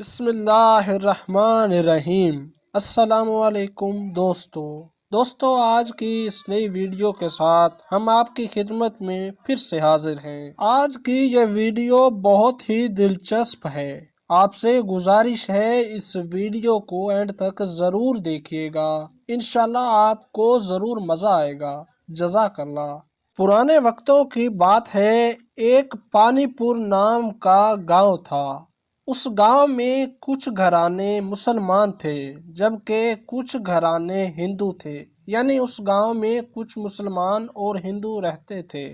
بسم اللہ الرحمن الرحیم۔ السلام علیکم دوستو آج کی اس نئی ویڈیو کے ساتھ ہم آپ کی خدمت میں پھر سے حاضر ہیں۔ آج کی یہ ویڈیو بہت ہی دلچسپ ہے، آپ سے گزارش ہے اس ویڈیو کو اینڈ تک ضرور دیکھیے گا، انشاءاللہ آپ کو ضرور مزہ آئے گا۔ جزاک اللہ۔ پرانے وقتوں کی بات ہے، ایک پانی پور نام کا گاؤں تھا۔ اس گاؤں میں کچھ گھرانے مسلمان تھے جبکہ کچھ گھرانے ہندو تھے، یعنی اس گاؤں میں کچھ مسلمان اور ہندو رہتے تھے۔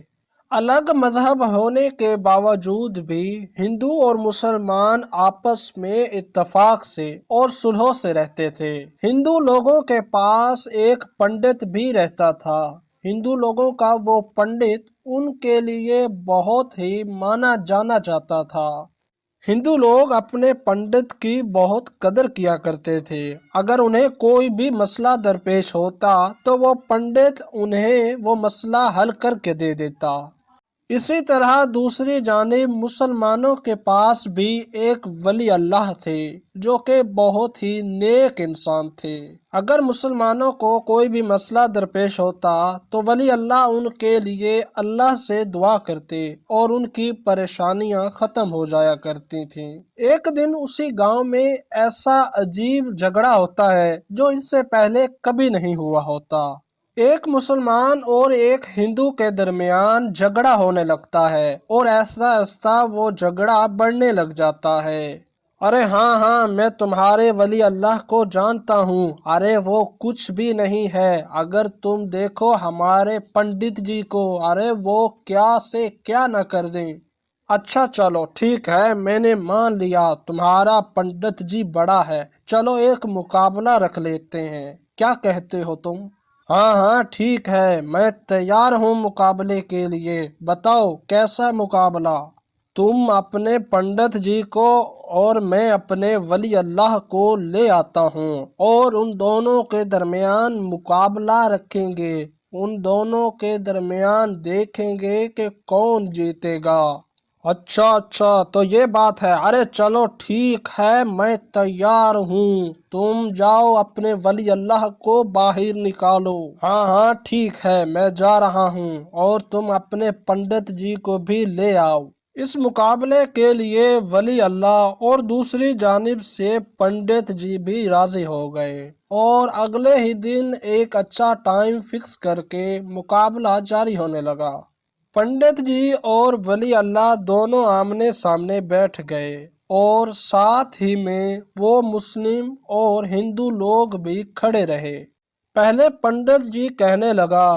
الگ مذہب ہونے کے باوجود بھی ہندو اور مسلمان آپس میں اتفاق سے اور صلح سے رہتے تھے۔ ہندو لوگوں کے پاس ایک پنڈت بھی رہتا تھا۔ ہندو لوگوں کا وہ پنڈت ان کے لیے بہت ہی مانا جانا جاتا تھا۔ ہندو لوگ اپنے پنڈت کی بہت قدر کیا کرتے تھے۔ اگر انہیں کوئی بھی مسئلہ درپیش ہوتا تو وہ پنڈت انہیں وہ مسئلہ حل کر کے دے دیتا۔ اسی طرح دوسری جانب مسلمانوں کے پاس بھی ایک ولی اللہ تھے جو کہ بہت ہی نیک انسان تھے۔ اگر مسلمانوں کو کوئی بھی مسئلہ درپیش ہوتا تو ولی اللہ ان کے لیے اللہ سے دعا کرتے اور ان کی پریشانیاں ختم ہو جایا کرتی تھیں۔ ایک دن اسی گاؤں میں ایسا عجیب جھگڑا ہوتا ہے جو اس سے پہلے کبھی نہیں ہوا ہوتا۔ ایک مسلمان اور ایک ہندو کے درمیان جھگڑا ہونے لگتا ہے اور ایسا ایسا وہ جھگڑا بڑھنے لگ جاتا ہے۔ ارے ہاں میں تمہارے ولی اللہ کو جانتا ہوں، ارے وہ کچھ بھی نہیں ہے، اگر تم دیکھو ہمارے پنڈت جی کو، ارے وہ کیا سے کیا نہ کر دیں۔ اچھا چلو ٹھیک ہے، میں نے مان لیا تمہارا پنڈت جی بڑا ہے، چلو ایک مقابلہ رکھ لیتے ہیں، کیا کہتے ہو تم؟ ہاں ٹھیک ہے، میں تیار ہوں مقابلے کے لیے، بتاؤ کیسا مقابلہ؟ تم اپنے پنڈت جی کو اور میں اپنے ولی اللہ کو لے آتا ہوں اور ان دونوں کے درمیان مقابلہ رکھیں گے، ان دونوں کے درمیان دیکھیں گے کہ کون جیتے گا۔ اچھا تو یہ بات ہے، ارے چلو ٹھیک ہے، میں تیار ہوں، تم جاؤ اپنے ولی اللہ کو باہر نکالو۔ ہاں ٹھیک ہے، میں جا رہا ہوں اور تم اپنے پنڈت جی کو بھی لے آؤ۔ اس مقابلے کے لیے ولی اللہ اور دوسری جانب سے پنڈت جی بھی راضی ہو گئے اور اگلے ہی دن ایک اچھا ٹائم فکس کر کے مقابلہ جاری ہونے لگا۔ پنڈت جی اور ولی اللہ دونوں آمنے سامنے بیٹھ گئے اور ساتھ ہی میں وہ مسلم اور ہندو لوگ بھی کھڑے رہے۔ پہلے پنڈت جی کہنے لگا،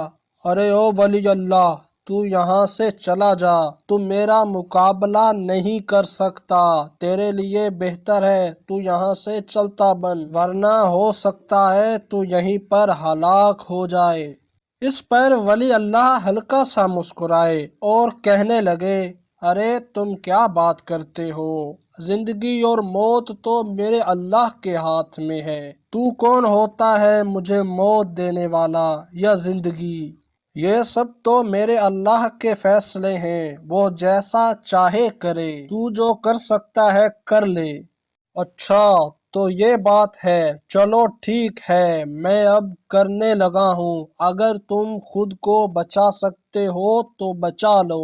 ارے او ولی اللہ، تو یہاں سے چلا جا، تو میرا مقابلہ نہیں کر سکتا، تیرے لیے بہتر ہے تو یہاں سے چلتا بن، ورنہ ہو سکتا ہے تو یہیں پر ہلاک ہو جائے۔ اس پر ولی اللہ ہلکا سا مسکرائے اور کہنے لگے، ارے تم کیا بات کرتے ہو، زندگی اور موت تو میرے اللہ کے ہاتھ میں ہے، تو کون ہوتا ہے مجھے موت دینے والا یا زندگی؟ یہ سب تو میرے اللہ کے فیصلے ہیں، وہ جیسا چاہے کرے، تو جو کر سکتا ہے کر لے۔ اچھا تو یہ بات ہے، چلو ٹھیک ہے، میں اب کرنے لگا ہوں، اگر تم خود کو بچا سکتے ہو تو بچا لو۔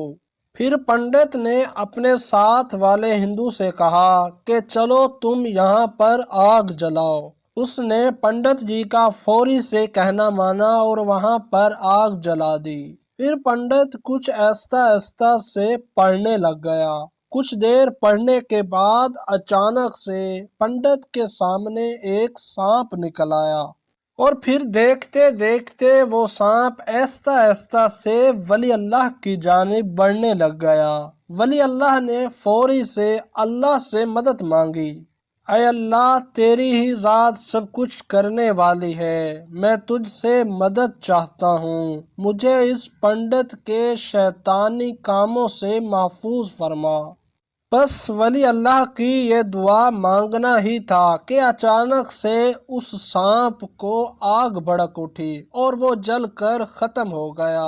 پھر پنڈت نے اپنے ساتھ والے ہندو سے کہا کہ چلو تم یہاں پر آگ جلاؤ۔ اس نے پنڈت جی کا فوری سے کہنا مانا اور وہاں پر آگ جلا دی۔ پھر پنڈت کچھ آہستہ سے پڑھنے لگ گیا۔ کچھ دیر پڑھنے کے بعد اچانک سے پنڈت کے سامنے ایک سانپ نکل آیا اور پھر دیکھتے دیکھتے وہ سانپ آہستہ سے ولی اللہ کی جانب بڑھنے لگ گیا۔ ولی اللہ نے فوری سے اللہ سے مدد مانگی، اے اللہ تیری ہی ذات سب کچھ کرنے والی ہے، میں تجھ سے مدد چاہتا ہوں، مجھے اس پنڈت کے شیطانی کاموں سے محفوظ فرما۔ بس ولی اللہ کی یہ دعا مانگنا ہی تھا کہ اچانک سے اس سانپ کو آگ بھڑک اٹھی اور وہ جل کر ختم ہو گیا۔